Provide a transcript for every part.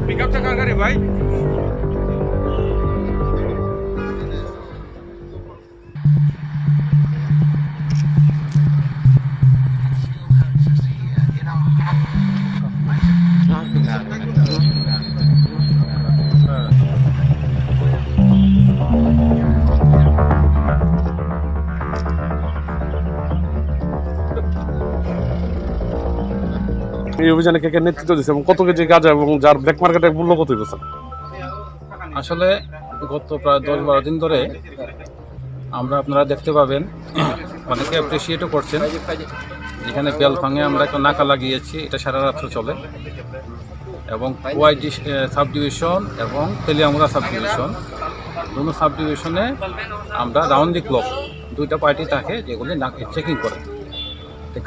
पिकअपचा car रे भाई এই অভিযানে কে কে নেতৃত্ব দিচ্ছে এবং কত কেজি গাঁজা এবং যার ব্ল্যাক মার্কেটের মূল্য কত হয়েছে? আসলে গত প্রায় 10-12 দিন ধরে আমরা আপনারা দেখতে পাবেন অনেকে অ্যাপ্রিসিয়েটও করছেন। যেখানে বেলফাঙে আমরা একটা নাকা লাগিয়েছি, এটা সারা রাত্র চলে এবং ওয়াইডি সাব ডিভিশন এবং তেলিয়ামুড়া সাব ডিভিশন দুটো সাব ডিভিশনে আমরা রাউন্ড দি ক্লক দুইটা পার্টি থাকে যেগুলি চেকিং করে।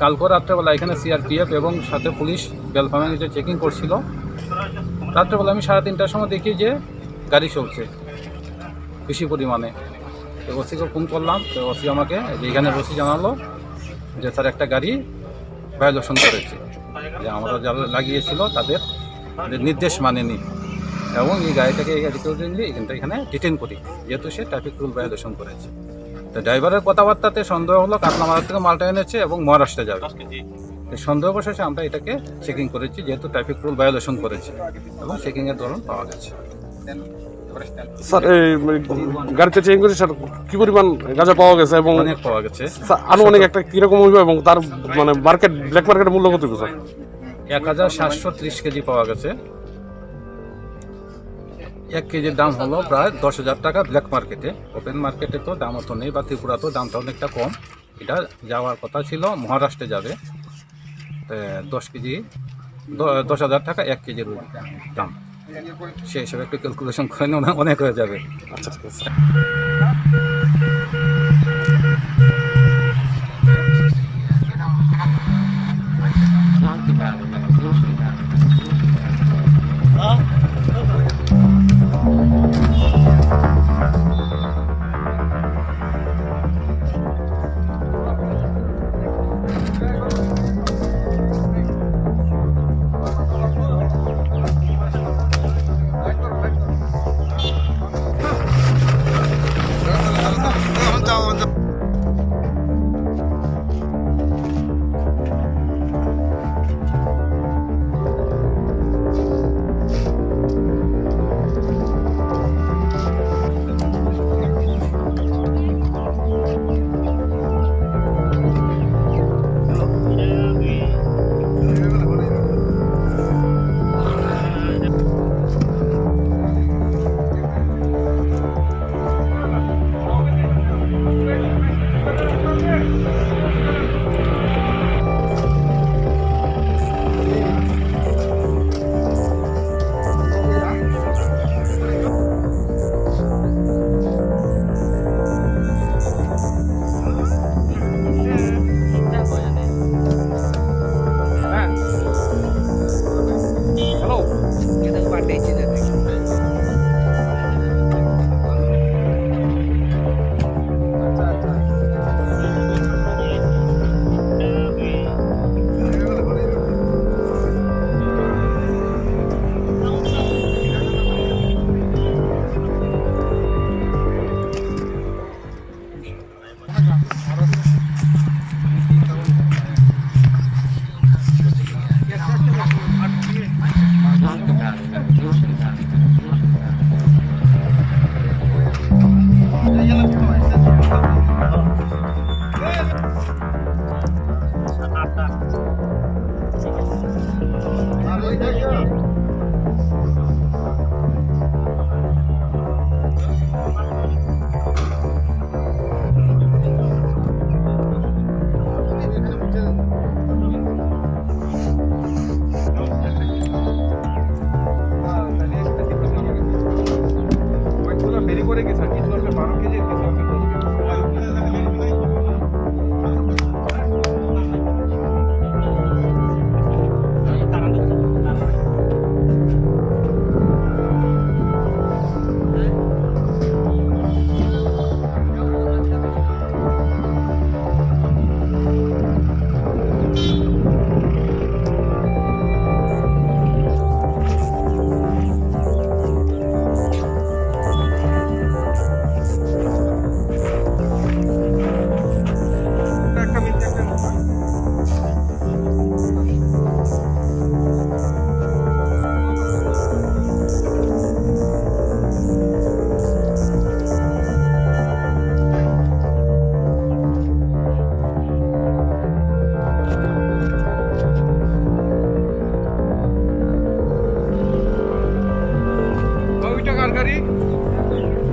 কালকে রাত্রেবেলা এখানে সিআরপিএফ এবং সাথে পুলিশ বেলফাঙে যে চেকিং করছিল। রাত্রেবেলা আমি 3:30টার সময় দেখি যে গাড়ি চলছে বেশি পরিমাণে। তো ওসিকে ফোন করলাম, তো ওসি আমাকে এইখানে ওসি জানালো যে স্যার একটা গাড়ি ভায়োলেশন করেছে, যে আমরা যারা লাগিয়েছিল তাদের নির্দেশ মানেনি এবং এই গাড়িটাকে এখানে ডিটেন করি যেহেতু সে ট্রাফিক রুল ভায়োলেশন করেছে। তো ড্রাইভারের কথাবার্তাতে সন্দেহ হলো কাতলামারা থেকে মালটা এনেছে এবং মহারাষ্ট্রে যাবে। সন্দেহ বসেছে আমরা এটাকে চেকিং করেছি যেহেতু ট্রাফিক রুল ভায়োলেশন করেছে এবং চেকিংয়ের দরুন পাওয়া গেছে। স্যার এই গাড়িতে চেকিং করেছে স্যার কি পরিমাণ গাঁজা পাওয়া গেছে এবং অনেক পাওয়া গেছে। আনুমানিক একটা কিরকম হইবে এবং তার মানে মার্কেট ব্ল্যাক মার্কেটের মূল্য কত স্যার? 1730 কেজি পাওয়া গেছে। 1 কেজির দাম হলো প্রায় 10,000 টাকা ব্ল্যাক মার্কেটে। ওপেন মার্কেটে তো দাম অত নেই বা ত্রিপুরাতেও দামটা অনেকটা কম। এটা যাওয়ার কথা ছিল মহারাষ্ট্রে যাবে। 10 কেজি 10,000 টাকা 1 কেজির দাম, সেই হিসাবে একটু ক্যালকুলেশন করে অনেক হয়ে যাবে। আচ্ছা ঠিক আছে।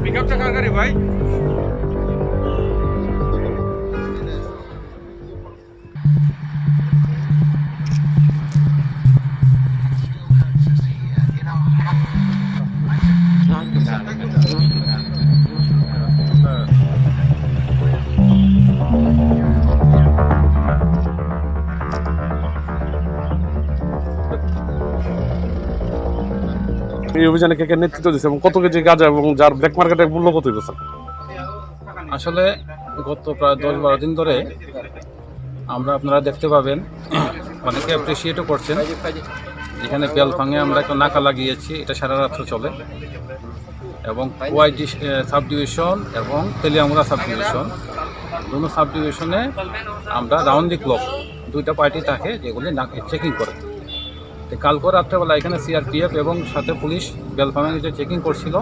পিকআপটা কার গাড়ি ভাই? এই অভিযানে কে কে নেতৃত্ব দিচ্ছে এবং কত কেজি গাঁজা এবং যার ব্ল্যাক মার্কেটের মূল্য কত হইবে স্যার? আসলে গত প্রায় 10-12 দিন ধরে আপনারা দেখতে পাবেন, অনেকে অ্যাপ্রিসিয়েটও করছেন। যেখানে বেলফাঙে আমরা একটা নাকা লাগিয়েছি, এটা সারা রাত্র চলে, এবং ওয়াইডি সাব ডিভিশন এবং তেলিয়ামুড়া সাব ডিভিশন, দুটো সাব ডিভিশনে আমরা রাউন্ড দি ক্লক দুইটা পার্টি থাকে যেগুলি চেকিং করে। তো কালকে রাত্রেবেলা এখানে সিআরপিএফ এবং সাথে পুলিশ বেলফাঙে যে চেকিং করছিল,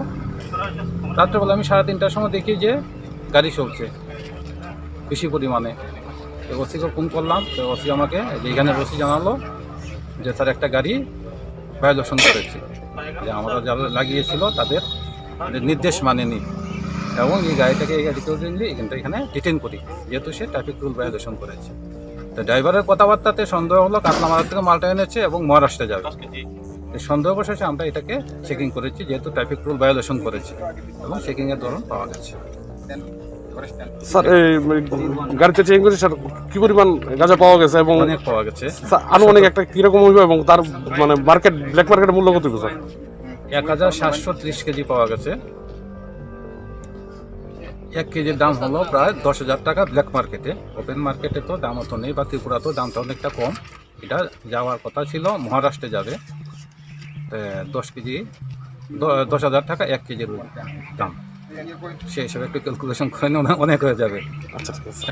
রাত্রেবেলা আমি 3:30টার সময় দেখি যে গাড়ি চলছে বেশি পরিমাণে। তো ওসিকে ফোন করলাম, তো ওসি আমাকে যেখানে ওসি জানালো যে স্যার একটা গাড়ি ভায়োলেশন করেছে, যে আমরা যারা লাগিয়েছিল তাদের নির্দেশ মানেনি, এবং এই গাড়িটাকে এখানে ডিটেন করি যেহেতু সে ট্রাফিক রুল ভায়োলেশন করেছে। তো ড্রাইভারের কথাবার্তাতে সন্দেহ হলো কাতলামারা থেকে মালটা এনেছে এবং মহারাষ্ট্রে যাবে। এই সন্দেহ বসেছে, আমরা এটাকে চেকিং করেছি যেহেতু ট্রাফিক রুল ভায়োলেশন করেছে, এবং চেকিংয়ের দরুন পাওয়া গেছে। স্যার এই গাড়িতে চেকিং করেছে স্যার, কি পরিমাণ গাঁজা পাওয়া গেছে এবং অনেক পাওয়া গেছে। আনুমানিক একটা কিরকম হইবে এবং তার মানে মার্কেট ব্ল্যাক মার্কেটের মূল্য কত হইবে স্যার? 1730 কেজি পাওয়া গেছে। 1 কেজির দাম হলো প্রায় 10,000 টাকা ব্ল্যাক মার্কেটে। ওপেন মার্কেটে তো দাম অত নেই, বা ত্রিপুরা তো দামটা অনেকটা কম। এটা যাওয়ার কথা ছিল মহারাষ্ট্রে যাবে। 10 কেজি 10,000 টাকা 1 কেজির দাম, সেই হিসাবে একটু ক্যালকুলেশন করে নিয়ে অনেক হয়ে যাবে। আচ্ছা ঠিক আছে।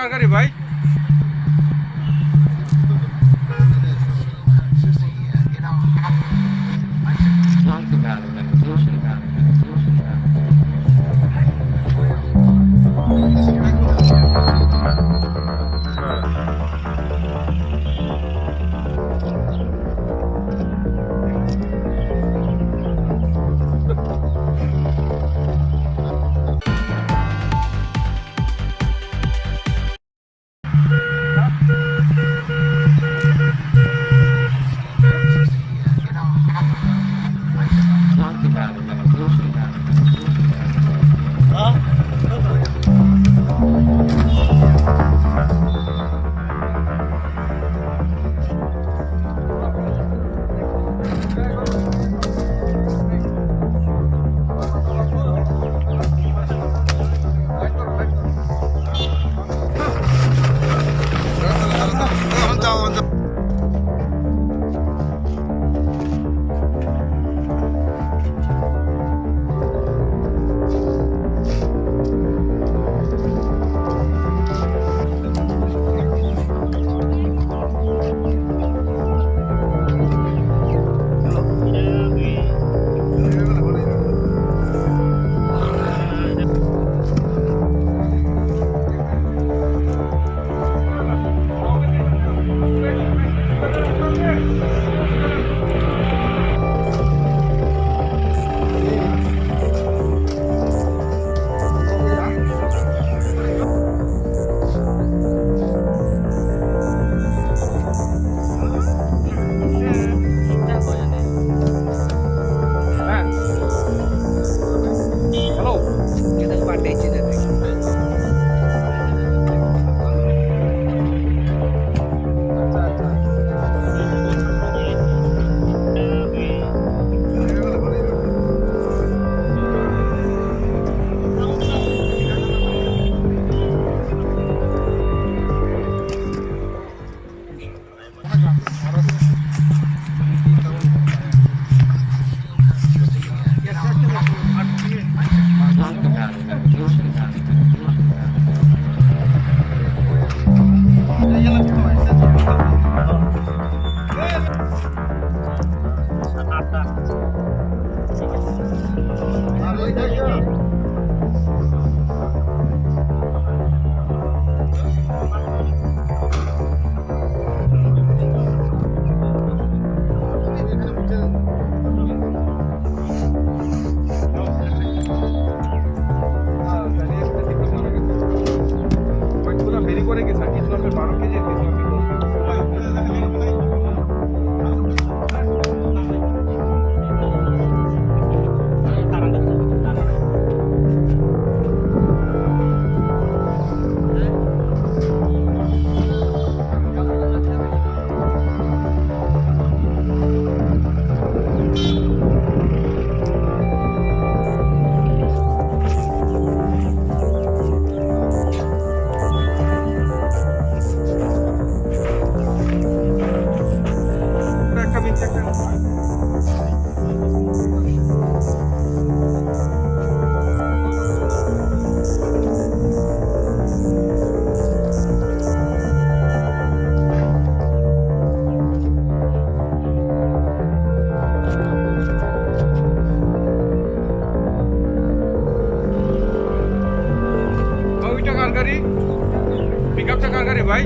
টাকার গাড়ি ভাই। গাড়ি পিকআপ টাকার গাড়ি ভাই।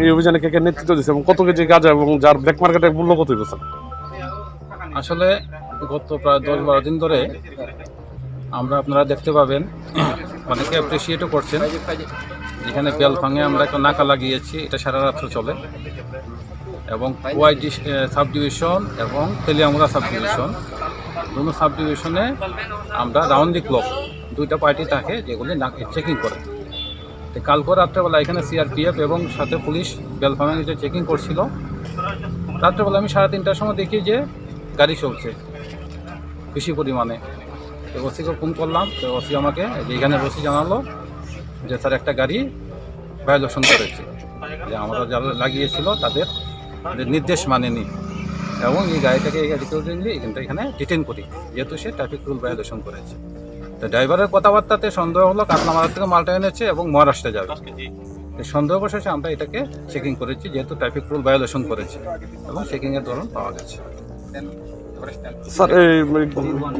এই অভিযানে কে কে নেতৃত্ব দিচ্ছে এবং কত কেজি গাঁজা এবং যার ব্ল্যাক মার্কেটের মূল্য কত বছর? আসলে গত প্রায় 10-12 দিন ধরে আপনারা দেখতে পাবেন, অনেকে অ্যাপ্রিসিয়েটও করছেন। যেখানে বেলফাঙে আমরা একটা নাকা লাগিয়েছি, এটা সারা রাত্র চলে, এবং ওয়াইডি সাব ডিভিশন এবং তেলিয়ামুড়া সাব ডিভিশন, দুটো সাব ডিভিশনে আমরা রাউন্ড দি ক্লক দুইটা পার্টি থাকে যেগুলি চেকিং করে। কালকে রাত্রেবেলা এখানে সিআরপিএফ এবং সাথে পুলিশ বেলফাঙে যে চেকিং করছিল, রাত্রেবেলা আমি 3:30টার সময় দেখি যে গাড়ি চলছে বেশি পরিমাণে। তো ওসিকে ফোন করলাম, তো ওসি আমাকে এইখানে ওসি জানালো যে স্যার একটা গাড়ি ভায়োলেশন করেছে, যে আমরা যারা লাগিয়েছিল তাদের নির্দেশ মানেনি এবং এই গাড়িটাকে এখানে ডিটেন করি, যেহেতু সে ট্রাফিক রুল ভায়োলেশন করেছে। তো ড্রাইভারের কথাবার্তাতে সন্দেহ হলো কাতলামারা থেকে মালটা এনেছে এবং মহারাষ্ট্রে যাবে। এই সন্দেহ বসেছে, আমরা এটাকে চেকিং করেছি যেহেতু ট্রাফিক রুল ভায়োলেশন করেছে এবং চেকিংয়ের দরুন পাওয়া গেছে। স্যার এই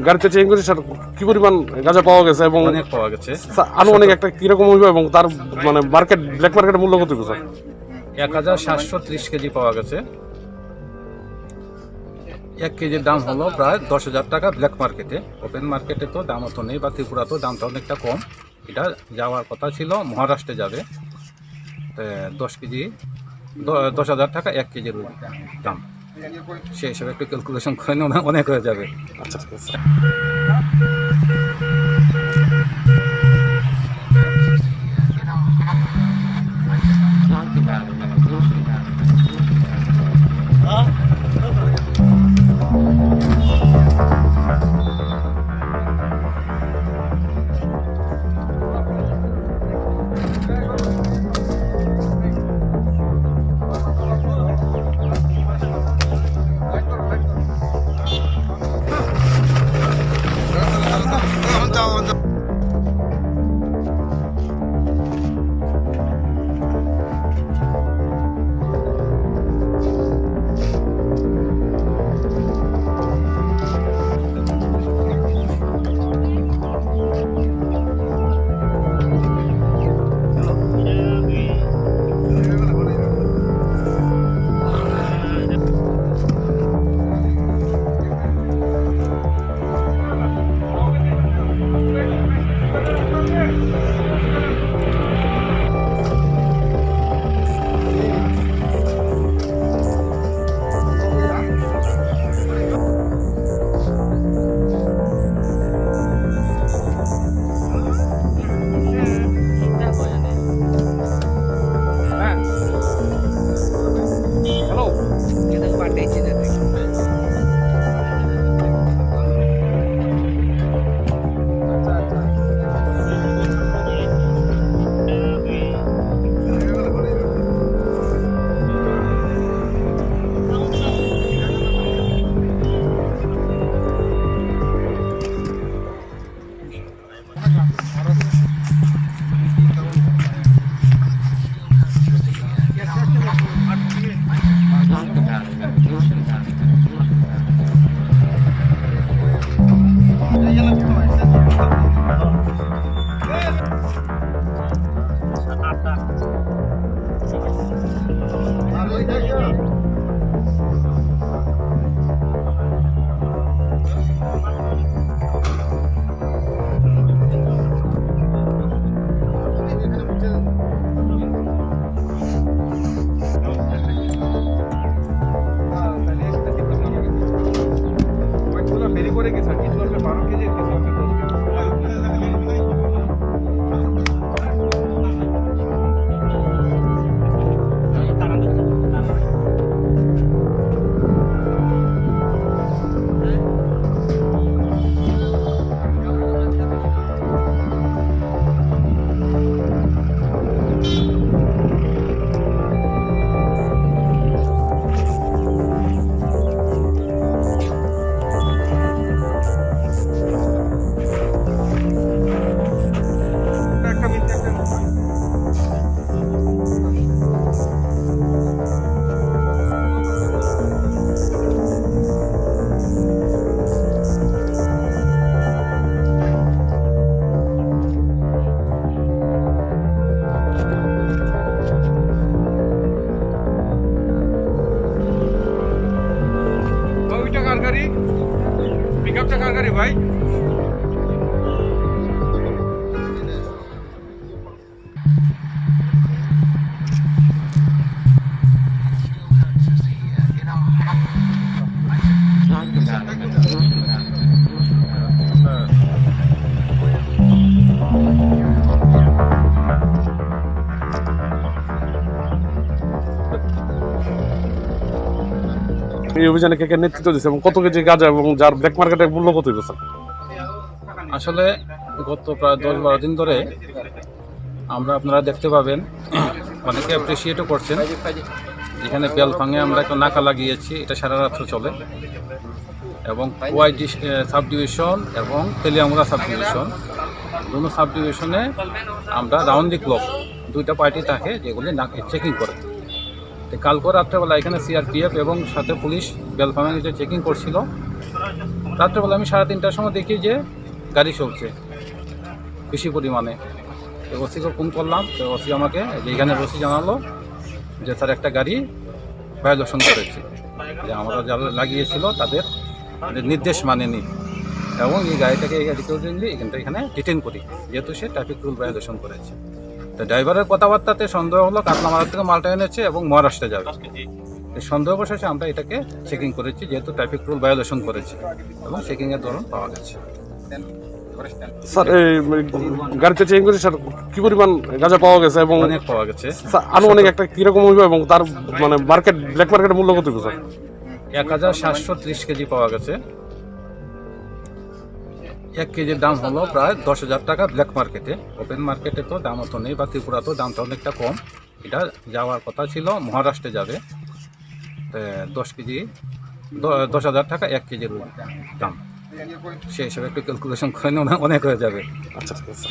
গাড়িতে চেকিং করেছে স্যার কি পরিমাণ গাঁজা পাওয়া গেছে এবং অনেক পাওয়া গেছে। স্যার আনুমানিক একটা কিরকম হইবে এবং তার মানে মার্কেট ব্ল্যাক মার্কেটের মূল্য কত স্যার? 1730 কেজি পাওয়া গেছে। 1 কেজির দাম হলো প্রায় 10,000 টাকা ব্ল্যাক মার্কেটে। ওপেন মার্কেটে তো দাম অত নেই, বা ত্রিপুরাতেও দামটা অনেকটা কম। এটা যাওয়ার কথা ছিল মহারাষ্ট্রে যাবে। 10 কেজি 10,000 টাকা 1 কেজির দাম, সেই হিসেবে একটু ক্যালকুলেশন করে নিন, অনেক হয়ে যাবে। আচ্ছা ঠিক আছে। এই অভিযানে কে কে নেতৃত্ব দিচ্ছে এবং কত কেজি গাঁজা এবং যার ব্ল্যাক মার্কেটের মূল্য কত হইবে স্যার? আসলে গত প্রায় 10-12 দিন ধরে আমরা আপনারা দেখতে পাবেন অনেকে অ্যাপ্রিসিয়েটও করছেন। যেখানে বেলফাঙে আমরা একটা নাকা লাগিয়েছি, এটা সারা রাত্র চলে এবং ওয়াইডি সাব ডিভিশন এবং তেলিয়ামুড়া সাব ডিভিশন দুটো সাব ডিভিশনে আমরা রাউন্ড দি ক্লক দুইটা পার্টি থাকে যেগুলি চেকিং করে। তো কালকে রাত্রেবেলা এখানে সিআরপিএফ এবং সাথে পুলিশ বেলফাঙে যে চেকিং করছিল, রাত্রেবেলা আমি 3:30টার সময় দেখি যে গাড়ি চলছে বেশি পরিমাণে। তো ওসিকে ফোন করলাম, তো ওসি আমাকে এইখানে ওসি জানালো যে স্যার একটা গাড়ি ভায়োলেশন করেছে, যে আমরা যারা লাগিয়েছিল তাদের নির্দেশ মানেনি এবং এই গাড়িটাকে এখানে ডিটেন করি যেহেতু সে ট্রাফিক রুল ভায়োলেশন করেছে। তো ড্রাইভারের কথাবার্তাতে সন্দেহ হলো কাতলামারা থেকে মালটা এনেছে এবং মহারাষ্ট্রে যাবে। এই সন্দেহ বসেছে আমরা এটাকে চেকিং করেছি যেহেতু ট্রাফিক রুল ভায়োলেশন করেছে এবং চেকিংয়ের দরুন পাওয়া গেছে। স্যার এই গাড়িতে চেকিং করেছে স্যার, কি পরিমাণ গাঁজা পাওয়া গেছে এবং অনেক পাওয়া গেছে। আনুমানিক একটা কিরকম হইবে এবং তার মানে মার্কেট ব্ল্যাক মার্কেটের মূল্য কত হইবে স্যার? 1730 কেজি পাওয়া গেছে। 1 কেজির দাম হলো প্রায় 10,000 টাকা ব্ল্যাক মার্কেটে। ওপেন মার্কেটে তো দাম অত নেই, বা ত্রিপুরা তো দামটা অনেকটা কম। এটা যাওয়ার কথা ছিল মহারাষ্ট্রে যাবে। 10 কেজি 10,000 টাকা 1 কেজির দাম, সেই হিসেবে একটু ক্যালকুলেশন করে নিন, অনেক হয়ে যাবে। আচ্ছা ঠিক আছে।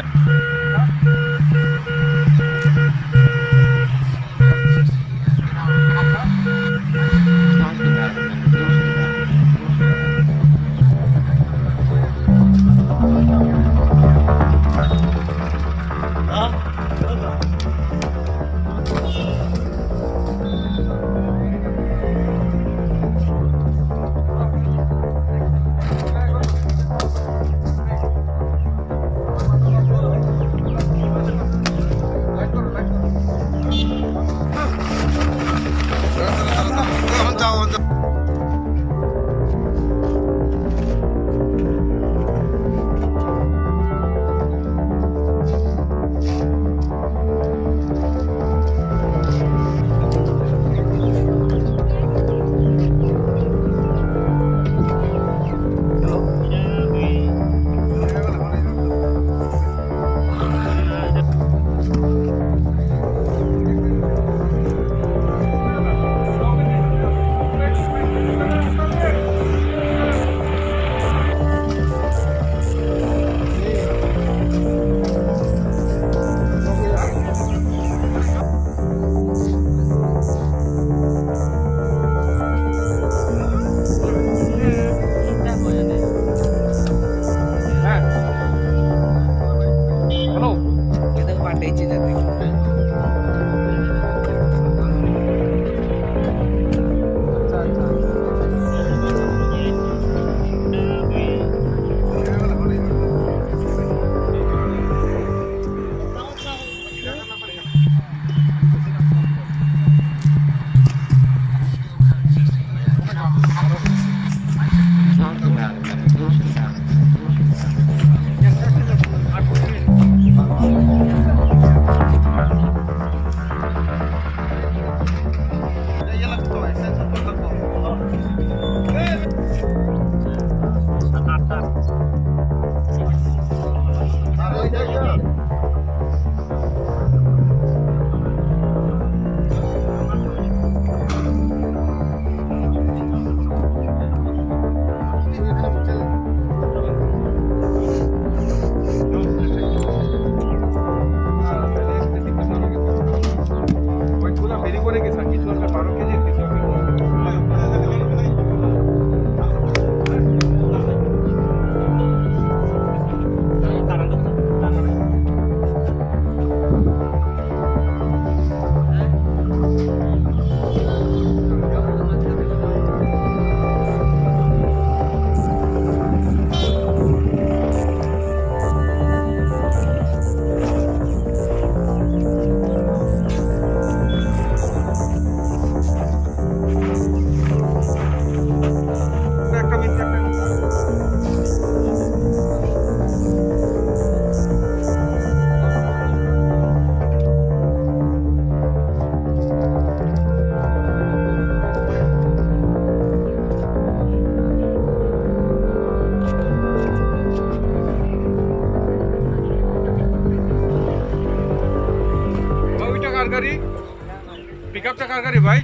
কার গাড়ি? পিকআপটা কার গাড়ি ভাই?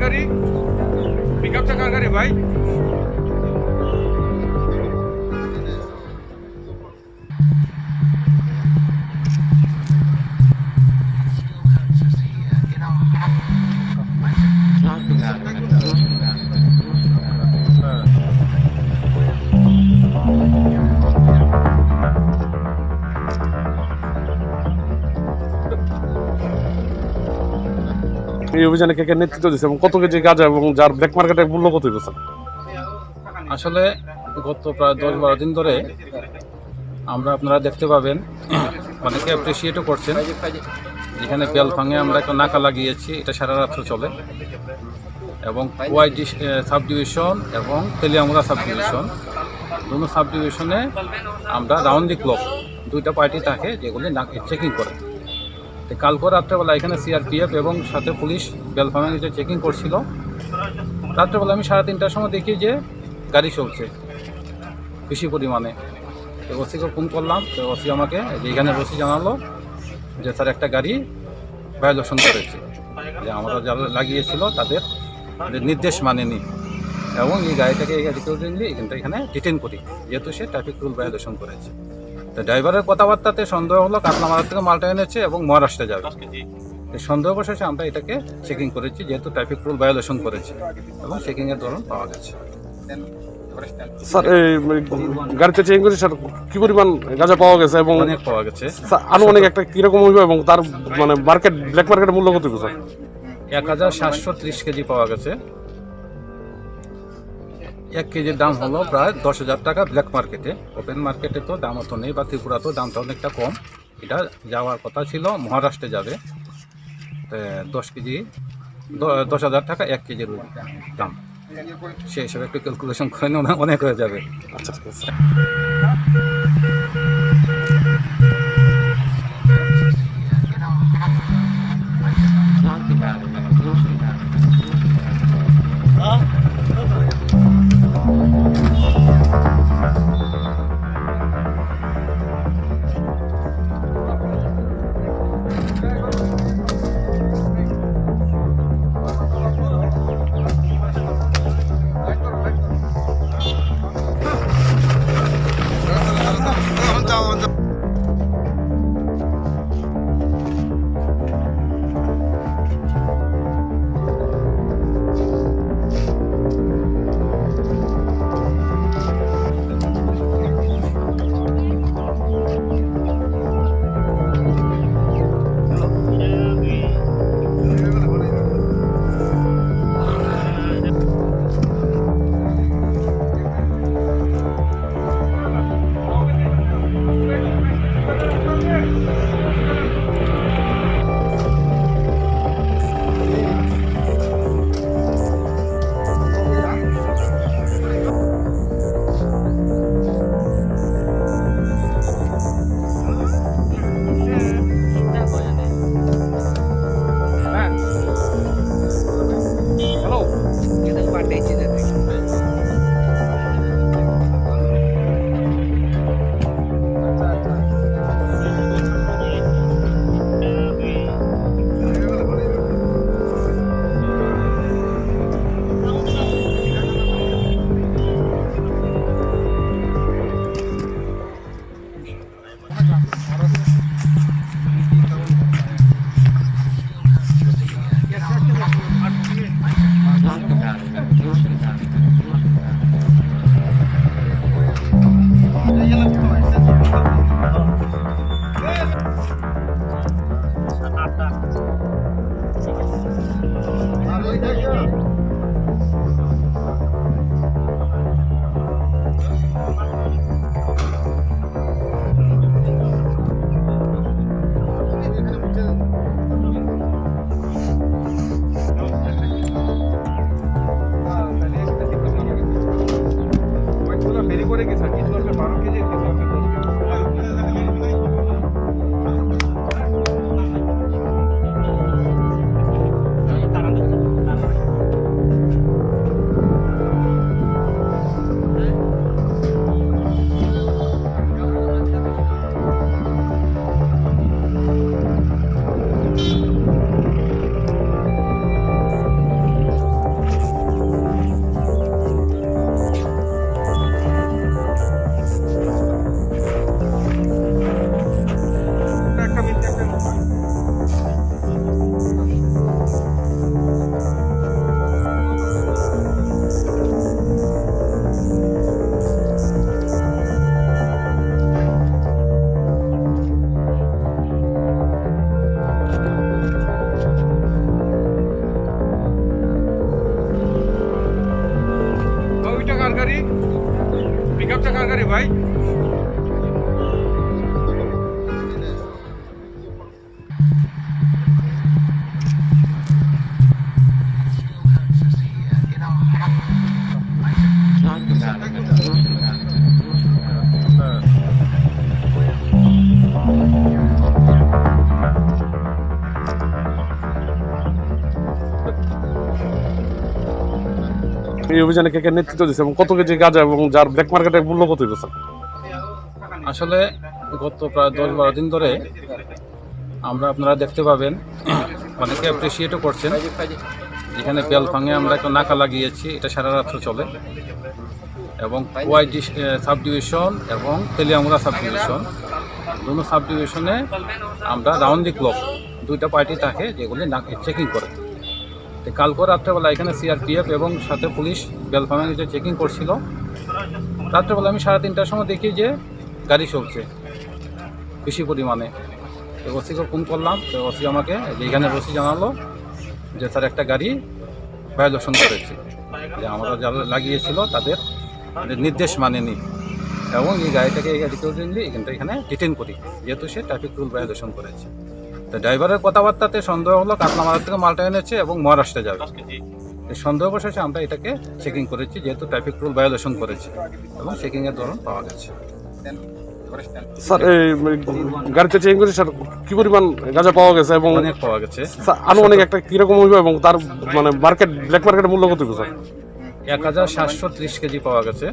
গাড়ি? পিকআপটা কার গাড়ি ভাই? এই অভিযানে কে কে নেতৃত্ব দিচ্ছে এবং কত কেজি গাঁজা এবং যার ব্ল্যাক মার্কেটের মূল্য কত হইতেছে? আসলে গত প্রায় 10-12 দিন ধরে আমরা আপনারা দেখতে পাবেন অনেকে অ্যাপ্রিসিয়েটও করছেন। যেখানে বেলফাঙে আমরা একটা নাকা লাগিয়েছি, এটা সারা রাত্র চলে এবং ওয়াইডি সাব ডিভিশন এবং তেলিয়ামুড়া সাব ডিভিশন দুটো সাব ডিভিশনে আমরা রাউন্ড দি ক্লক দুইটা পার্টি থাকে যেগুলি চেকিং করে তো কালকে রাত্রেবেলা এখানে সিআরপিএফ এবং সাথে পুলিশ বেলফামে যে চেকিং করছিল, রাত্রেবেলা আমি 3:30টার সময় দেখি যে গাড়ি চলছে বেশি পরিমাণে। তো ওসিকে ফোন করলাম, তো ওসি আমাকে এইখানে ওসি জানালো যে স্যার একটা গাড়ি ভায়োলেশন করেছে, যে আমরা যারা লাগিয়েছিল তাদের নির্দেশ মানেনি এবং এই গাড়িটাকে রিকোয়ার্ডিংলি এখানে ডিটেন করি, যেহেতু সে ট্রাফিক রুল ভায়োলেশন করেছে। তো ড্রাইভারের কথাবার্তাতে সন্দেহ হলো কাতলামারা থেকে মালটা এনেছে এবং মহারাষ্ট্রে যাবে। এই সন্দেহ বসেছে আমরা এটাকে চেকিং করেছি, যেহেতু ট্রাফিক রুল ভায়োলেশন করেছে এবং চেকিংয়ের দরুন পাওয়া গেছে। স্যার এই গাড়িতে চেকিং করেছে স্যার কি পরিমাণ গাঁজা পাওয়া গেছে এবং অনেক পাওয়া গেছে, স্যার আনুমানিক একটা কিরকম হইবে এবং তার মানে মার্কেট ব্ল্যাক মার্কেটের মূল্য কত স্যার? 1730 কেজি পাওয়া গেছে। 1 কেজির দাম হলো প্রায় 10,000 টাকা ব্ল্যাক মার্কেটে। ওপেন মার্কেটে তো দাম অত নেই, বা ত্রিপুরাতেও দামটা অনেকটা কম। এটা যাওয়ার কথা ছিল মহারাষ্ট্রে যাবে। 10 কেজি 10,000 টাকা 1 কেজির দাম, সেই হিসাবে একটু ক্যালকুলেশন করে নিন, অনেক হয়ে যাবে। আচ্ছা ঠিক আছে। এই অভিযানে কে কে নেতৃত্ব দিচ্ছে এবং কত কেজি গাঁজা এবং যার ব্ল্যাক মার্কেটের মূল্য কত হইবে স্যার? আসলে গত প্রায় 10-12 দিন ধরে আপনারা দেখতে পাবেন, অনেকে অ্যাপ্রিসিয়েটও করছেন। যেখানে বেলফাঙে আমরা একটা নাকা লাগিয়েছি, এটা সারা রাত্র চলে এবং ওয়াইডি সাব ডিভিশন এবং তেলিয়ামুড়া সাব ডিভিশন, দুটো সাব ডিভিশনে আমরা রাউন্ড দি ক্লক দুইটা পার্টি থাকে যেগুলি চেকিং করে। তো কালকে রাত্রেবেলা এখানে সিআরপিএফ এবং সাথে পুলিশ বেলফাঙে যে চেকিং করছিল, রাত্রেবেলা আমি 3:30টার সময় দেখি যে গাড়ি চলছে বেশি পরিমাণে। তো ওসিকে ফোন করলাম, তো ওসি আমাকে যেখানে ওসি জানালো যে স্যার একটা গাড়ি ভায়োলেশন করেছে, যে আমরা যারা লাগিয়েছিল তাদের নির্দেশ মানেনি এবং এই গাড়িটাকে এখানে ডিটেন করি, যেহেতু সে ট্রাফিক রুল ভায়োলেশন করেছে। তো ড্রাইভারের কথাবার্তাতে সন্দেহ হলো কাতলামারা থেকে মালটা এনেছে এবং মহারাষ্ট্রে যাবে। এই সন্দেহ বসেছে, আমরা এটাকে চেকিং করেছি যেহেতু ট্রাফিক রুল ভায়োলেশন করেছে এবং চেকিংয়ের দরুন পাওয়া গেছে। স্যার এই গাড়িতে চেকিং করেছে স্যার, কি পরিমাণ গাঁজা পাওয়া গেছে এবং অনেক পাওয়া গেছে। আনুমানিক একটা কিরকম হইবে এবং তার মানে ব্ল্যাক মার্কেটের মূল্য কত হইবে স্যার? 1730 কেজি পাওয়া গেছে।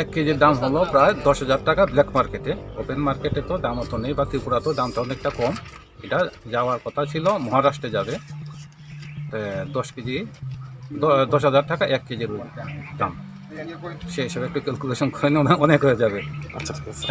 1 কেজির দাম হলো প্রায় 10,000 টাকা ব্ল্যাক মার্কেটে। ওপেন মার্কেটে তো দাম অত নেই, বা ত্রিপুরা তো দামটা অনেকটা কম। এটা যাওয়ার কথা ছিল মহারাষ্ট্রে যাবে। 10,000 টাকা 1 কেজির দাম, সেই হিসেবে একটু ক্যালকুলেশন করে নিয়ে অনেক হয়ে যাবে। আচ্ছা ঠিক আছে।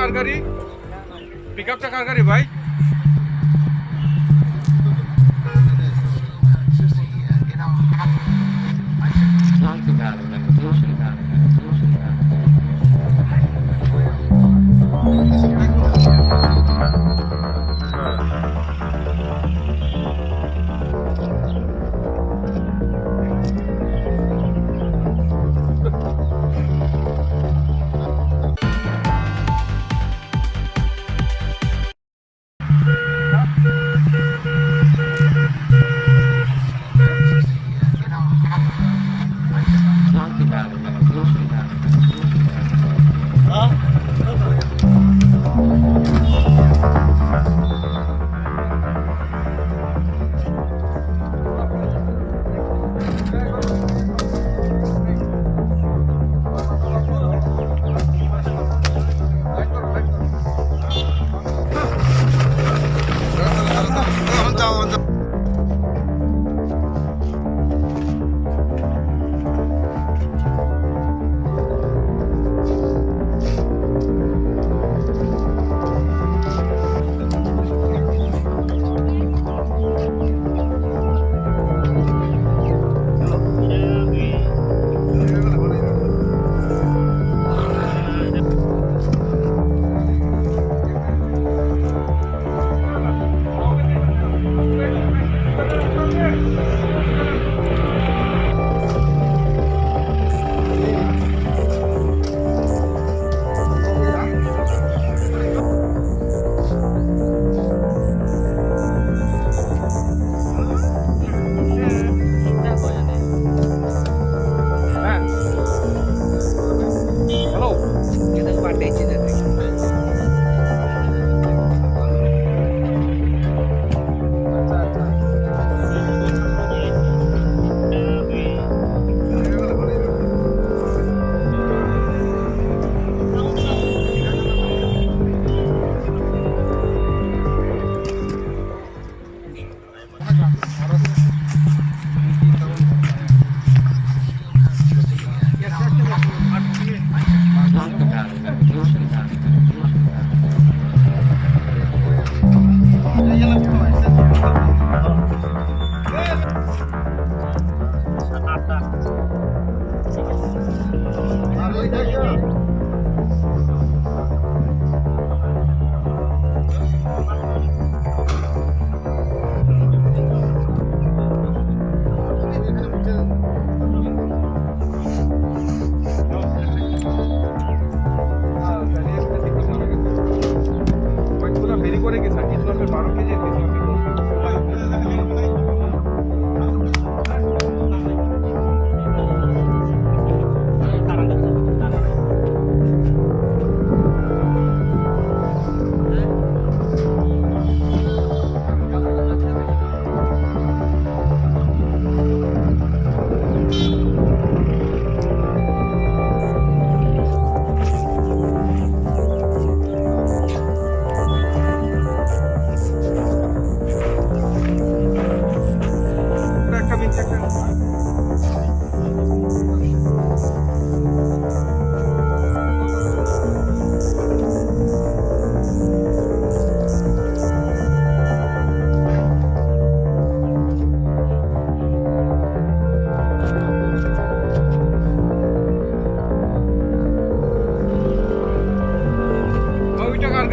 কার গাড়ি? পিকআপটা কার গাড়ি ভাই?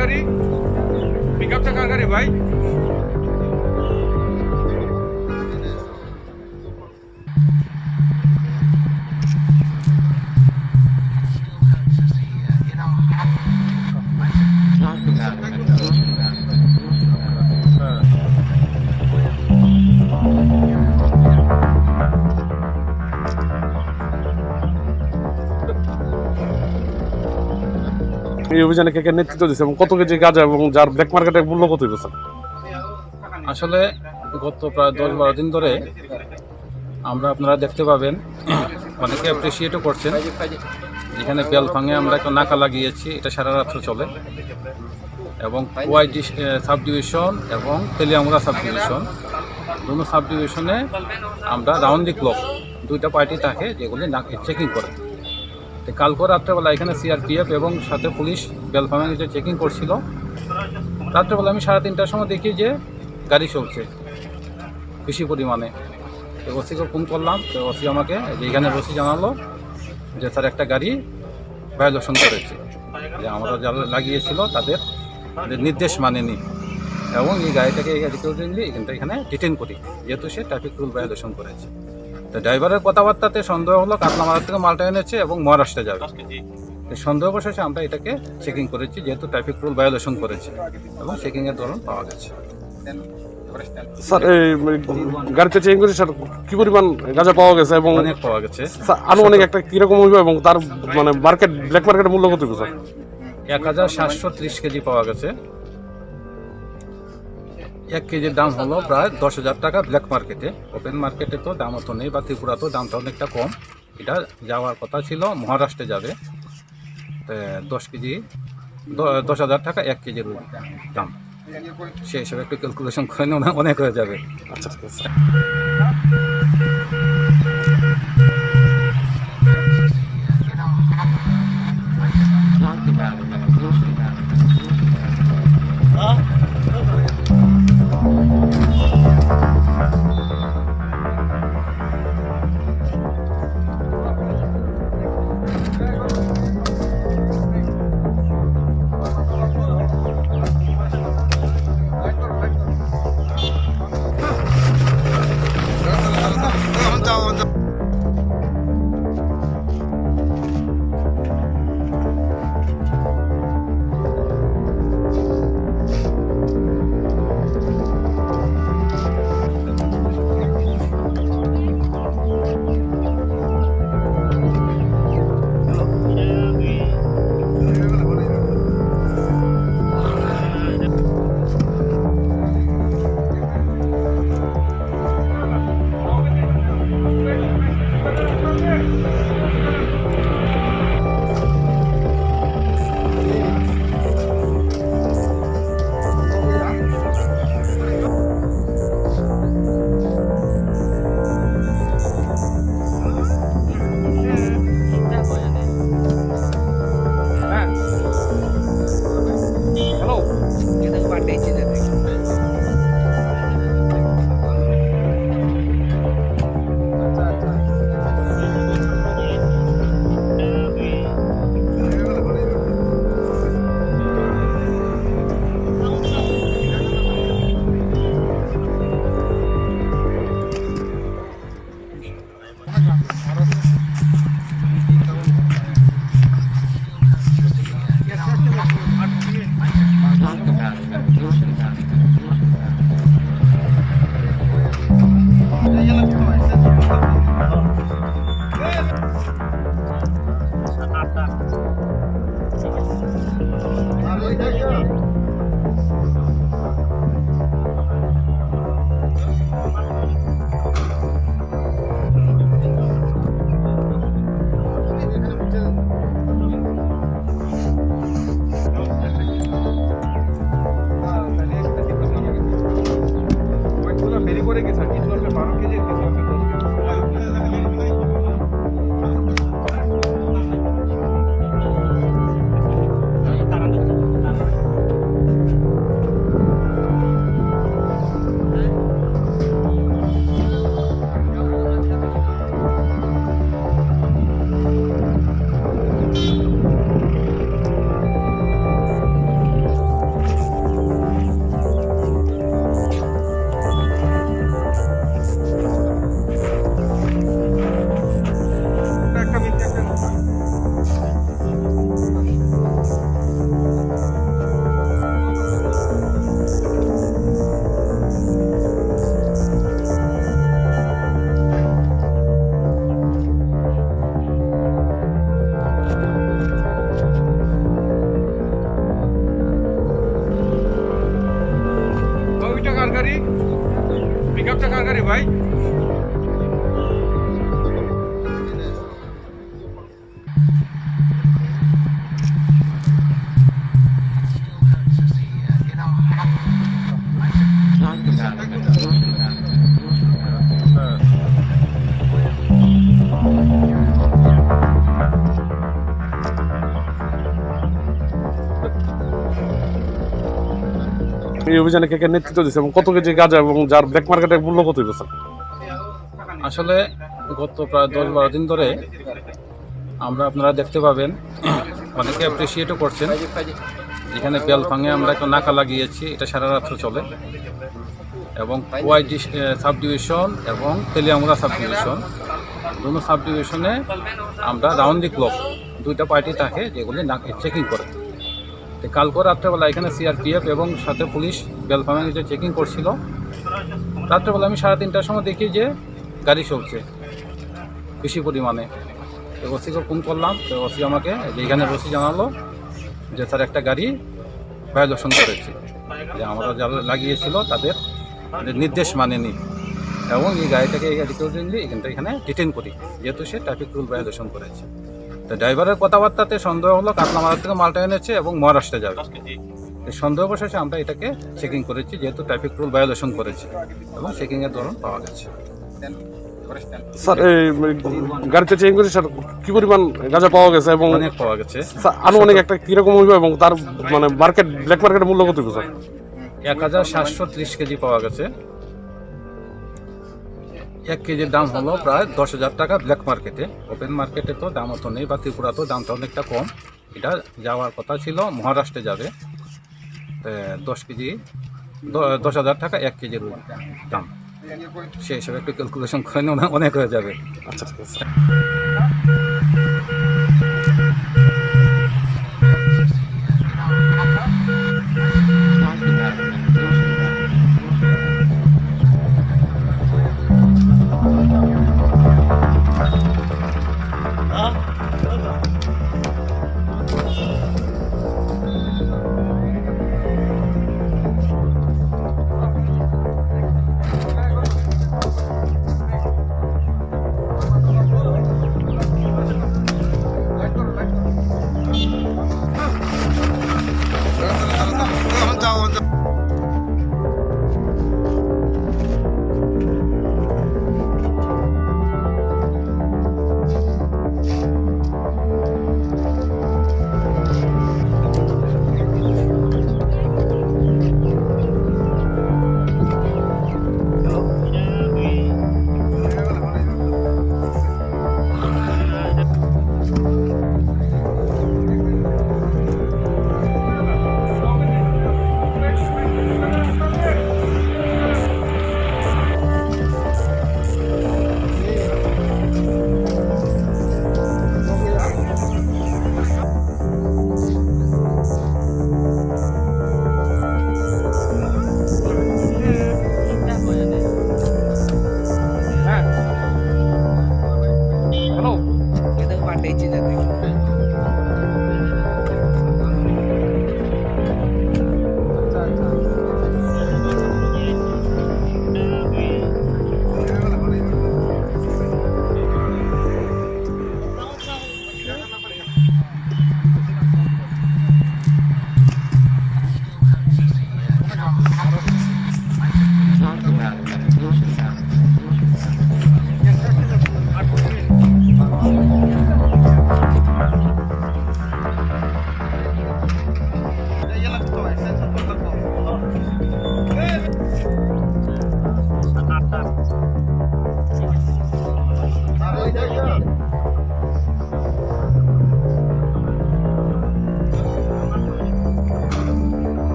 গাড়ি? পিকআপটা কার গাড়ি ভাই? এই অভিযানে কে কে নেতৃত্ব দিচ্ছে এবং কত কেজি গাঁজা এবং যার ব্ল্যাক মার্কেটে মূল্য কত হইতেছে? আসলে গত প্রায় 10-12 দিন ধরে আমরা আপনারা দেখতে পাবেন অনেকে অ্যাপ্রিসিয়েটও করছেন। যেখানে বেলফাঙে আমরা একটা নাকা লাগিয়েছি, এটা সারা রাত্র চলে এবং ওয়াইডি সাব ডিভিশন এবং তেলিয়ামুড়া সাব ডিভিশন দুটো সাব ডিভিশনে আমরা রাউন্ড দি ক্লক দুইটা পার্টি থাকে যেগুলি চেকিং করে তো কালকে রাত্রেবেলা এখানে সিআরপিএফ এবং সাথে পুলিশ বেলফামে যে চেকিং করছিল, রাত্রেবেলা আমি 3:30টার সময় দেখি যে গাড়ি চলছে বেশি পরিমাণে। তো ওসিকে ফোন করলাম, তো ওসি আমাকে যেখানে ওসি জানালো যে স্যার একটা গাড়ি ভায়োলেশন করেছে, যে আমরা যারা লাগিয়েছিল তাদের নির্দেশ মানেনি এবং এই গাড়িটাকে এখানে ডিটেন করি, যেহেতু সে ট্রাফিক রুল ভায়োলেশন করেছে। তো ড্রাইভারের কথাবার্তাতে সন্দেহ হলো কাতলামারা থেকে মালটা এনেছে এবং মহারাষ্ট্রে যাবে। সন্দেহ বসেছে, আমরা এটাকে চেকিং করেছি যেহেতু ট্রাফিক রুল ভায়োলেশন করেছে এবং চেকিংয়ের দরুন পাওয়া গেছে। স্যার এই গাড়িতে চেকিং করেছে স্যার, কি পরিমাণ গাঁজা পাওয়া গেছে এবং অনেক পাওয়া গেছে। আনুমানিক একটা কিরকম হইবে এবং তার মানে মার্কেট ব্ল্যাক মার্কেটের মূল্য কত স্যার? 1730 কেজি পাওয়া গেছে। 1 কেজির দাম হলো প্রায় 10,000 টাকা ব্ল্যাক মার্কেটে। ওপেন মার্কেটে তো দাম অত নেই, বা ত্রিপুরা তো দামটা অনেকটা কম। এটা যাওয়ার কথা ছিল মহারাষ্ট্রে যাবে। 10,000 টাকা 1 কেজির দাম, সেই হিসেবে একটু ক্যালকুলেশন করে নিয়ে অনেক হয়ে যাবে। আচ্ছা ঠিক আছে। গাড়ি পিকআপটা কার গাড়ি ভাই? এই অভিযানে কে কে নেতৃত্ব দিচ্ছে এবং কত কেজি গাঁজা এবং যার ব্ল্যাক মার্কেটের মূল্য কত হইবে স্যার? আসলে গত প্রায় 10-12 দিন ধরে আপনারা দেখতে পাবেন, অনেকে অ্যাপ্রিসিয়েটও করছেন। এখানে বেলফাঙে আমরা একটা নাকা লাগিয়েছি, এটা সারা রাত্র চলে এবং ওয়াইডি সাব ডিভিশন এবং তেলিয়ামুড়া সাব ডিভিশন, দুটো সাব ডিভিশনে আমরা রাউন্ড দি ক্লক দুইটা পার্টি থাকে যেগুলি চেকিং করে। তো কালকে রাত্রেবেলা এখানে সিআরপিএফ এবং সাথে পুলিশ বেলফাঙে যে চেকিং করছিল, রাত্রেবেলা আমি 3:30টার সময় দেখি যে গাড়ি চলছে বেশি পরিমাণে। তো ওসিকে ফোন করলাম, তো ওসি আমাকে এইখানে ওসি জানালো যে স্যার একটা গাড়ি ভায়োলেশন করেছে, যে আমরা যারা লাগিয়েছিল তাদের নির্দেশ মানেনি এবং এই গাড়িটাকে এখানে ডিটেন করি, যেহেতু সে ট্রাফিক রুল ভায়োলেশন করেছে। তো ড্রাইভারের কথাবার্তাতে সন্দেহ হলো কাতলামারা থেকে মালটা এনেছে এবং মহারাষ্ট্রে যাবে। এই সন্দেহ বসেছে, আমরা এটাকে চেকিং করেছি যেহেতু ট্রাফিক রুল ভায়োলেশন করেছে এবং চেকিংয়ের দরুন পাওয়া গেছে। স্যার এই গাড়িতে চেকিং করেছে স্যার, কি পরিমাণ গাঁজা পাওয়া গেছে এবং অনেক পাওয়া গেছে। আনুমানিক একটা কিরকম হইবে এবং তার মানে ব্ল্যাক মার্কেটের মূল্য কত হইবে স্যার? 1730 কেজি পাওয়া গেছে। 1 কেজির দাম হলো প্রায় 10,000 টাকা ব্ল্যাক মার্কেটে। ওপেন মার্কেটে তো দাম অত নেই, বা ত্রিপুরা তো দামটা অনেকটা কম। এটা যাওয়ার কথা ছিল মহারাষ্ট্রে যাবে। 10,000 টাকা 1 কেজির দাম, সেই হিসাবে একটু ক্যালকুলেশন করে নিয়ে অনেক হয়ে যাবে। আচ্ছা ঠিক আছে।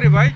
কারগারি ভাই।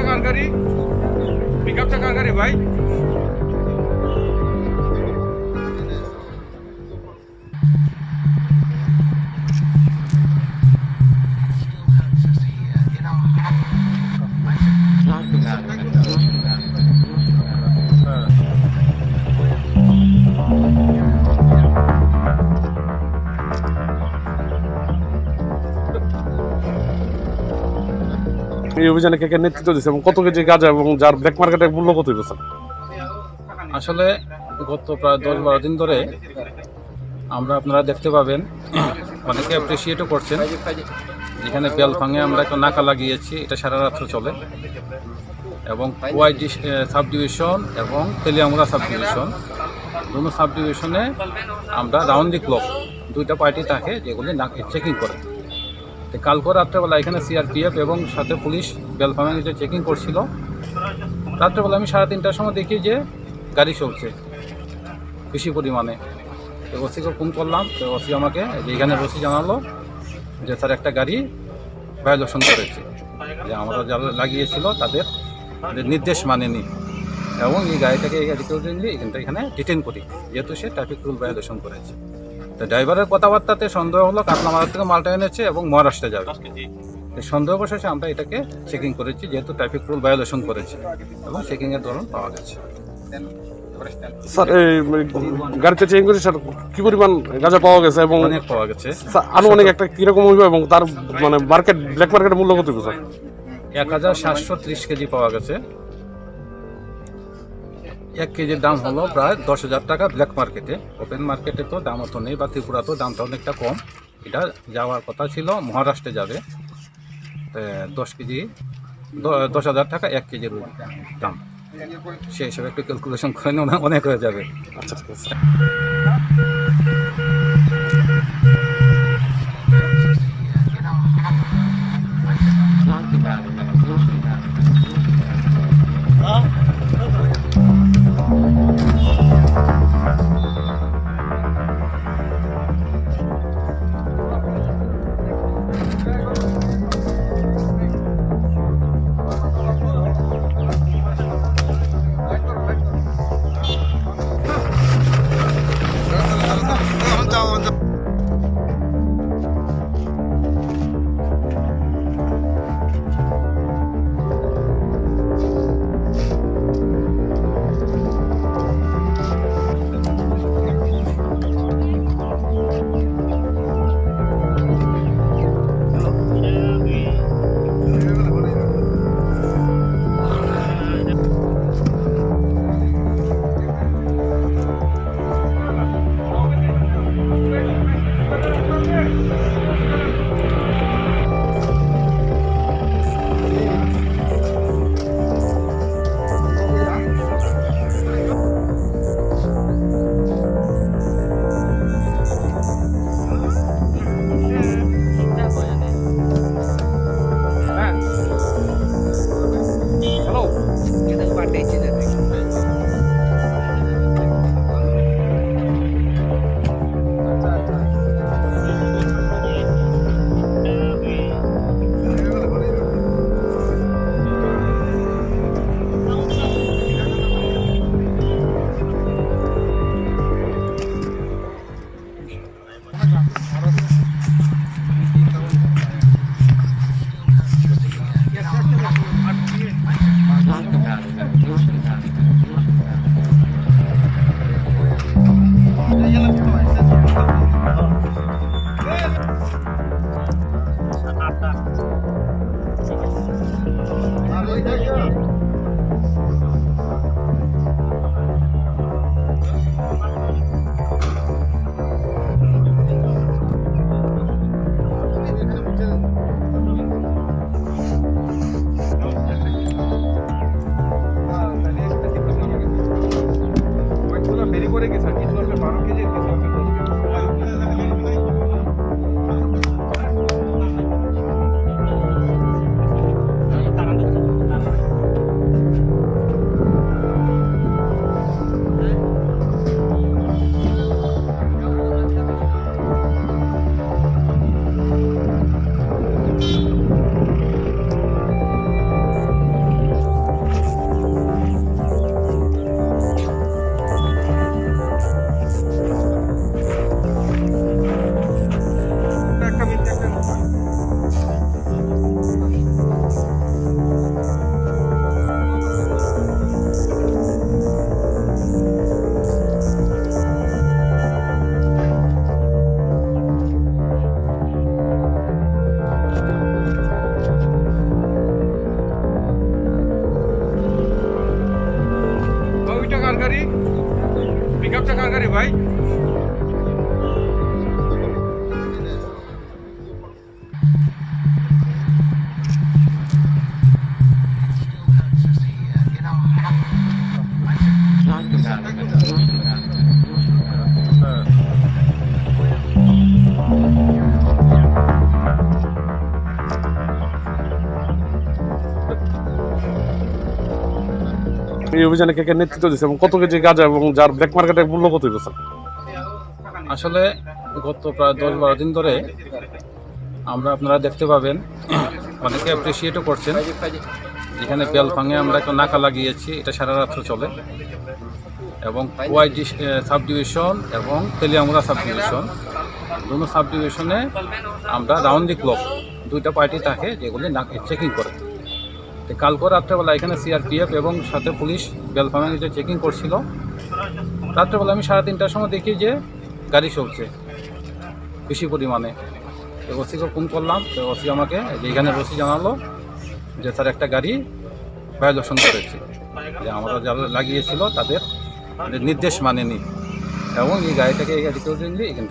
কারগারি পিকআপটা কারগারি ভাই। এই অভিযানে কে কে নেতৃত্ব দিচ্ছে এবং কত কেজি গাঁজা এবং যার ব্ল্যাক মার্কেটের মূল্য কত হইবে স্যার? আসলে গত প্রায় 10-12 দিন ধরে আমরা আপনারা দেখতে পাবেন অনেকে অ্যাপ্রিসিয়েটও করছেন। যেখানে বেলফাঙে আমরা একটা নাকা লাগিয়েছি, এটা সারা রাত্র চলে এবং ওয়াইডি সাব ডিভিশন এবং তেলিয়ামুড়া সাব ডিভিশন দুটো সাব ডিভিশনে আমরা রাউন্ড দি ক্লক দুইটা পার্টি থাকে যেগুলি চেকিং করে। কালকে রাত্রেবেলা এখানে সিআরপিএফ এবং সাথে পুলিশ বেলফাঙে যে চেকিং করছিল রাত্রেবেলা আমি 3:30টার সময় দেখি যে গাড়ি চলছে বেশি পরিমাণে। তো ওসিকে ফোন করলাম, তো ওসি আমাকে যে এখানে ওসি জানালো যে স্যার একটা গাড়ি ভায়োলেশন করেছে, যে আমরা যারা লাগিয়েছিল তাদের নির্দেশ মানেনি এবং এই গাড়িটাকে এখানে ডিটেন করি, যেহেতু সে ট্রাফিক রুল ভায়োলেশন করেছে। তো ড্রাইভারের কথাবার্তাতে সন্দেহ হলো কাতলামারা থেকে মালটা এনেছে এবং মহারাষ্ট্রে যাবে। এই সন্দেহ বসেছে, আমরা এটাকে চেকিং করেছি, যেহেতু ট্রাফিক রুল ভায়োলেশন করেছে এবং চেকিংয়ের দরুন পাওয়া গেছে। স্যার এই গাড়িতে চেকিং করেছে স্যার, কি পরিমাণ গাঁজা পাওয়া গেছে এবং অনেক পাওয়া গেছে। আনুমানিক একটা কিরকম হইবে এবং তার মানে মার্কেট ব্ল্যাক মার্কেটের মূল্য কত স্যার? 1730 কেজি পাওয়া গেছে। 1 কেজির দাম হলো প্রায় 10,000 টাকা ব্ল্যাক মার্কেটে। ওপেন মার্কেটে তো দাম অত নেই, বা ত্রিপুরা তো দামটা অনেকটা কম। এটা যাওয়ার কথা ছিল মহারাষ্ট্রে যাবে। 10 কেজি 10,000 টাকা 1 কেজির দাম, সেই হিসেবে একটু ক্যালকুলেশন করে নিন, অনেক হয়ে যাবে। আচ্ছা ঠিক আছে। পিকআপটা কার গাড়ি ভাই? এই অভিযানে কে কে নেতৃত্ব দিচ্ছে এবং কত কেজি গাঁজা এবং যার ব্ল্যাক মার্কেটের মূল্য কত হইবে স্যার? আসলে গত প্রায় 10-12 দিন ধরে আপনারা দেখতে পাবেন, অনেকে অ্যাপ্রিসিয়েটও করছেন। যেখানে বেলফাঙে আমরা একটা নাকা লাগিয়েছি, এটা সারা রাত্র চলে, এবং ওয়াইডি সাব ডিভিশন এবং তেলিয়ামুড়া সাব ডিভিশন, দুটো সাব ডিভিশনে আমরা রাউন্ড দি ক্লক দুইটা পার্টি থাকে যেগুলি চেকিং করে। তো কালকে রাত্রেবেলা এখানে সিআরপিএফ এবং সাথে পুলিশ বেলফাঙে যে চেকিং করছিল, রাত্রেবেলা আমি 3:30টার সময় দেখি যে গাড়ি চলছে বেশি পরিমাণে। তো ওসিকে ফোন করলাম, তো ওসি আমাকে যেখানে ওসি জানালো যে স্যার একটা গাড়ি ভায়োলেশন করেছে, যে আমরা যারা লাগিয়েছিল তাদের নির্দেশ মানেনি, এবং এই গাড়িটাকে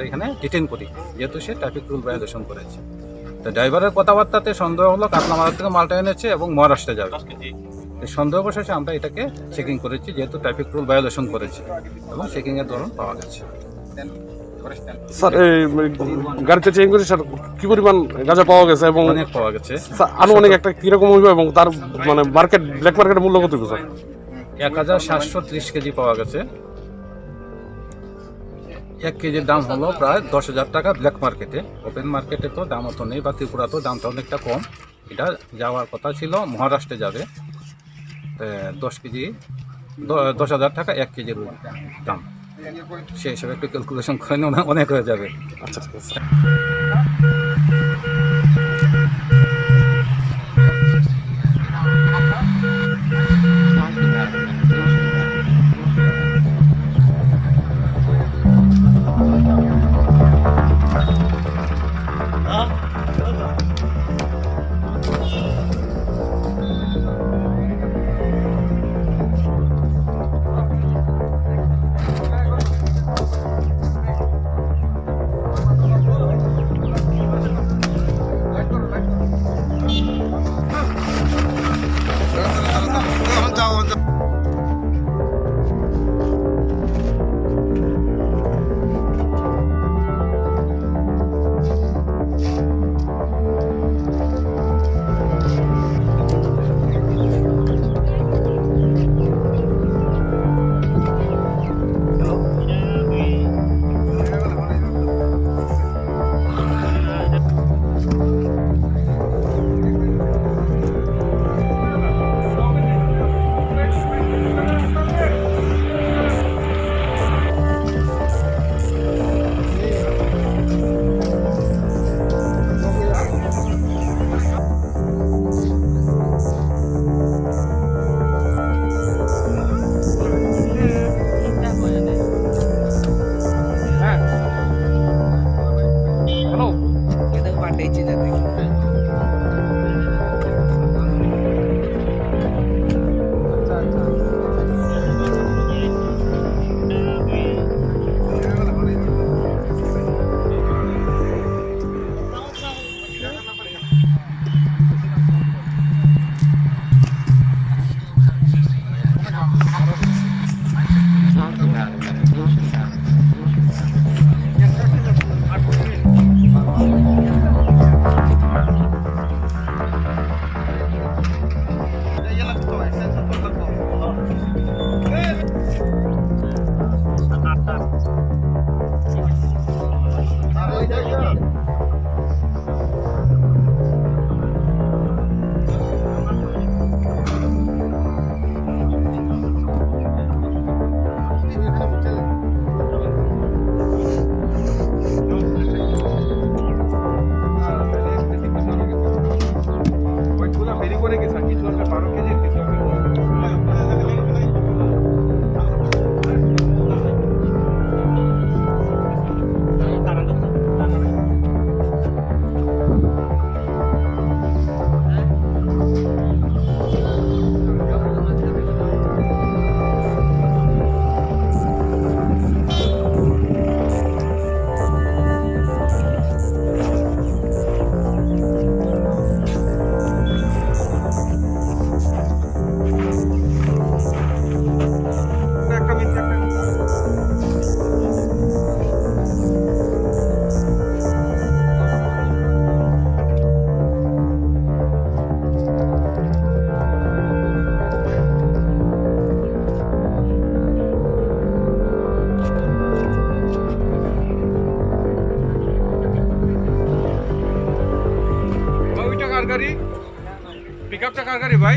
এখানে ডিটেন করি যেহেতু সে ট্রাফিক রুল ভায়োলেশন করেছে। তো ড্রাইভারের কথাবার্তাতে সন্দেহ হলো কাতলামারা থেকে মালটা এনেছে এবং মহারাষ্ট্রে যাবে। এই সন্দেহ বসেছে, আমরা এটাকে চেকিং করেছি যেহেতু ট্রাফিক রুল ভায়োলেশন করেছে, এবং চেকিংয়ের দরুন পাওয়া গেছে। স্যার এই গাড়িতে চেকিং করেছে স্যার, কি পরিমাণ গাঁজা পাওয়া গেছে এবং অনেক পাওয়া গেছে। আনুমানিক একটা কিরকম হইবে এবং তার মানে মার্কেট ব্ল্যাক মার্কেটের মূল্য কত হইবে স্যার? 1730 কেজি পাওয়া গেছে। 1 কেজির দাম হলো প্রায় 10,000 টাকা ব্ল্যাক মার্কেটে। ওপেন মার্কেটে তো দাম অত নেই, বা ত্রিপুরা তো দামটা অনেকটা কম। এটা যাওয়ার কথা ছিল মহারাষ্ট্রে যাবে। 10,000 টাকা 1 কেজির দাম, সেই হিসাবে একটু ক্যালকুলেশন করে নিন, অনেক হয়ে যাবে। আচ্ছা ঠিক আছে। কার গাড়ি ভাই?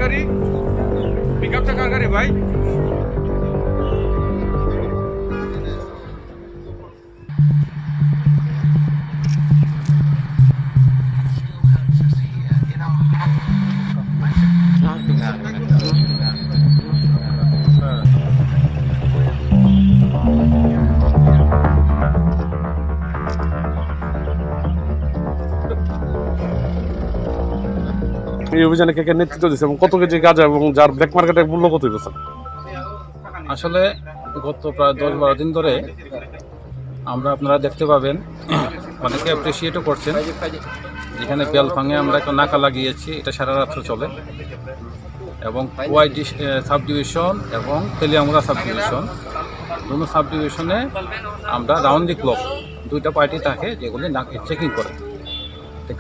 গাড়ি পিকআপটা কার গাড়ি ভাই? এই অভিযানে কে কে নেতৃত্ব দিচ্ছে এবং কত কেজি গাঁজা এবং যার ব্ল্যাক মার্কেটে মূল্য কত হয়েছে? আসলে গত প্রায় 10-12 দিন ধরে আপনারা দেখতে পাবেন, অনেকে অ্যাপ্রিসিয়েটও করছেন। যেখানে বেলফাঙে আমরা একটা নাকা লাগিয়েছি, এটা সারা রাত্র চলে, এবং ওয়াইডি সাব ডিভিশন এবং তেলিয়ামুড়া সাব ডিভিশন, দুটো সাব ডিভিশনে আমরা রাউন্ড দি ক্লক দুইটা পার্টি থাকে যেগুলি চেকিং করে।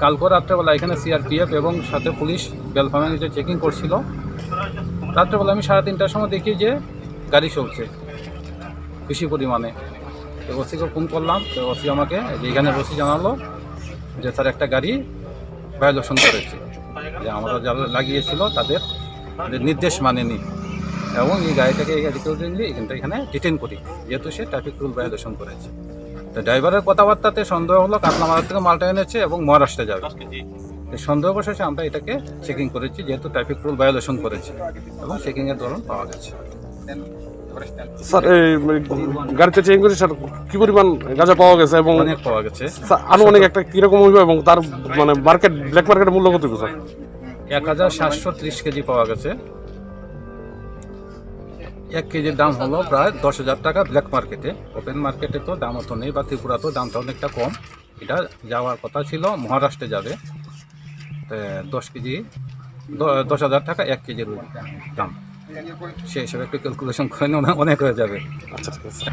কালকে রাত্রেবেলা এখানে সিআরপিএফ এবং সাথে পুলিশ বেলফাঙে যে চেকিং করছিল, রাত্রেবেলা আমি 3:30টার সময় দেখি যে গাড়ি চলছে বেশি পরিমাণে। তো ওসিকে ফোন করলাম, তো ওসি আমাকে যেখানে ওসি জানালো যে স্যার একটা গাড়ি ভায়োলেশন করেছে, যে আমরা যারা লাগিয়েছিল তাদের নির্দেশ মানেনি এবং এই গাড়িটাকে এখানে ডিটেন করি, যেহেতু সে ট্রাফিক রুল ভায়োলেশন করেছে। তো ড্রাইভারের কথাবার্তাতে সন্দেহ হলো কাতলামারা থেকে মালটা এনেছে এবং মহারাষ্ট্রে যাবে। এই সন্দেহ বসেছে, আমরা এটাকে চেকিং করেছি, যেহেতু ট্রাফিক রুল ভায়োলেশন করেছে এবং চেকিংয়ের দরুন পাওয়া গেছে। স্যার এই গাড়িতে চেকিং করেছে স্যার কি পরিমাণ গাঁজা পাওয়া গেছে এবং অনেক পাওয়া গেছে। স্যার আনুমানিক একটা কিরকম হইবে এবং তার মানে মার্কেট ব্ল্যাক মার্কেটের মূল্য কত স্যার? 1730 কেজি পাওয়া গেছে। 1 কেজির দাম হলো প্রায় 10,000 টাকা ব্ল্যাক মার্কেটে। ওপেন মার্কেটে তো দাম অত নেই, বা ত্রিপুরা তো দামটা অনেকটা কম। এটা যাওয়ার কথা ছিল মহারাষ্ট্রে যাবে। 10 কেজি 10,000 টাকা 1 কেজির দাম, সেই হিসাবে একটু ক্যালকুলেশন করে নিন, অনেক হয়ে যাবে। আচ্ছা ঠিক আছে।